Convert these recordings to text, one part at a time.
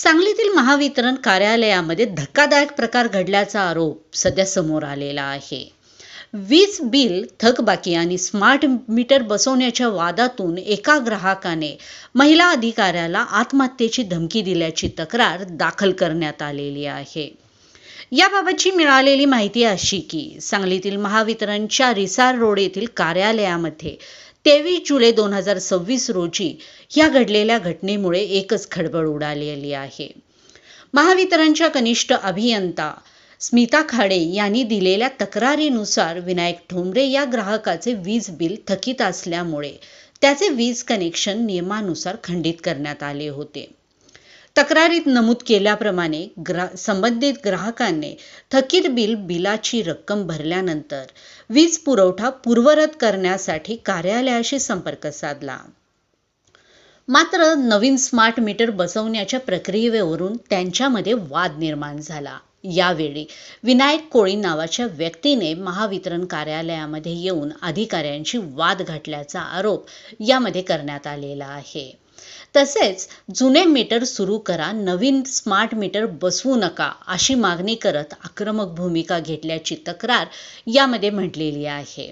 सांगलीतील महावितरण कार्यालयामध्ये धक्कादायक प्रकार घडल्याचा आरोप सध्या समोर आलेला आहे। वीज बिल थकबाकी आणि स्मार्ट मीटर बसवण्याच्या वादातून एका ग्राहकाने महिला अधिकाऱ्याला आत्महत्येची धमकी दिल्याची तक्रार दाखल करण्यात आलेली आहे। याबाबतची मिळालेली माहिती अशी की सांगलीतील महावितरणच्या रिसार रोड येथील कार्यालयामध्ये 23 जुलै 2026 रोजी या घडलेल्या घटनेमुळे एकच खळबळ उडालेली आहे। महावितरणच्या कनिष्ठ अभियंता स्मिता खाडे यांनी दिलेल्या तक्रारीनुसार विनायक ठोंबरे या ग्राहकाचे वीज बिल थकीत असल्यामुळे त्याचे वीज कनेक्शन नियमानुसार खंडित करण्यात आले होते। तक्रारीत नमूद केल्याप्रमाणे संबंधित ग्राहकाने थकीत बिलाची रक्कम भरल्यानंतर वीज पुरवठा पूर्ववत करण्यासाठी कार्यालयाशी संपर्क साधला। मात्र नवीन स्मार्ट मीटर बसवण्याच्या प्रक्रियेवरून त्यांच्यामध्ये वाद निर्माण झाला। यावेळी विनायक कोळी नावाच्या व्यक्तीने महावितरण कार्यालयामध्ये येऊन अधिकाऱ्यांशी वाद घातल्याचा आरोप यामध्ये करण्यात आलेला आहे। तसेच जुने मीटर सुरू करा, नवीन स्मार्ट मीटर बसवू नका अशी मागणी करत आक्रमक भूमिका घेतल्याची तक्रार यामध्ये म्हटलेली आहे।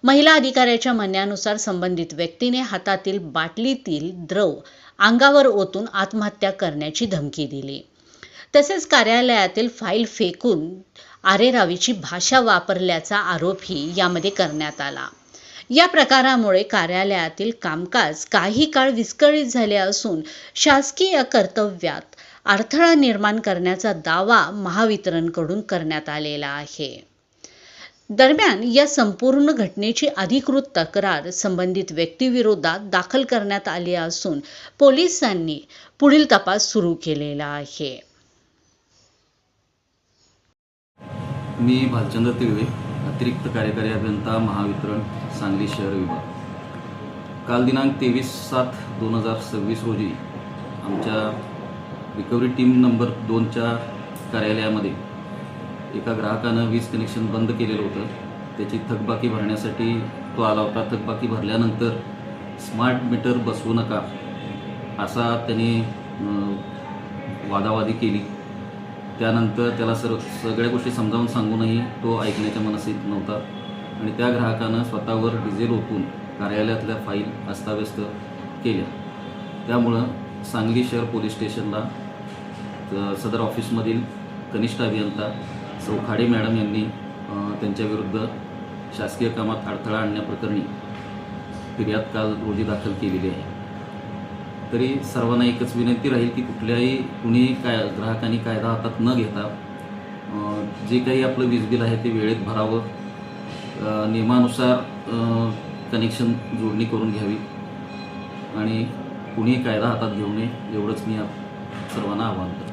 महिला अधिकाऱ्याच्या म्हणण्यानुसार संबंधित व्यक्तीने हातातील बाटलीतील द्रव अंगावर ओतून आत्महत्या करण्याची धमकी दिली। तसेच कार्यालयातील फाईल फेकून आरेरावीची भाषा वापरल्याचा आरोपही यामध्ये करण्यात आला। या प्रकारामुळे कार्यालयातील कामकाज काही काळ विस्कळीत झाले असून शासकीय कर्तव्यात अडथळा निर्माण करण्याचा दावा महावितरणकडून करण्यात आलेला आहे। दरम्यान या संपूर्ण घटनेची अधिकृत तक्रार संबंधित व्यक्तीविरोधात दाखल करण्यात आली असून पोलिसांनी पुढील तपास सुरू केलेला आहे। मी भालचंद्र तिळवे, अतिरिक्त कार्यकारी अभियंता महावितरण सांगली शहर विभाग। काल दिनांक 23/7/2026 रोजी आमच्या रिकव्हरी टीम नंबर 2च्या कार्यालयामध्ये एका ग्राहकानं वीज कनेक्शन बंद केलेलं होतं। त्याची थकबाकी भरण्यासाठी तो आला होता। थकबाकी भरल्यानंतर स्मार्ट मीटर बसवू नका असा त्यांनी वादावादी केली। त्यानंतर त्याला सगळ्या गोष्टी समजावून सांगूनही तो ऐकण्याच्या मनस्थितीत नव्हता आणि त्या ग्राहकानं स्वतःवर डिझेल ओतून कार्यालयातल्या फाईल अस्ताव्यस्त केल्या। त्यामुळं सांगली शहर पोलीस स्टेशनला सदर ऑफिसमधील कनिष्ठ अभियंता सौ खाडे मॅडम यांनी त्यांच्याविरुद्ध शासकीय कामात अडथळा आणण्याप्रकरणी फिर्याद काल रोजी दाखल केलेली आहे। तरी सर्वांना एकच विनंती राहील की कुणी ग्राहकांनी कायदा हातात न घेता जे काही आपलं वीज बिल आहे ते वेळेत भरावं, नियमानुसार कनेक्शन जोडणी करून घ्यावी आणि कुणी कायदा हातात घेऊ नये एवढंच मी सर्वांना आवाहन करतो।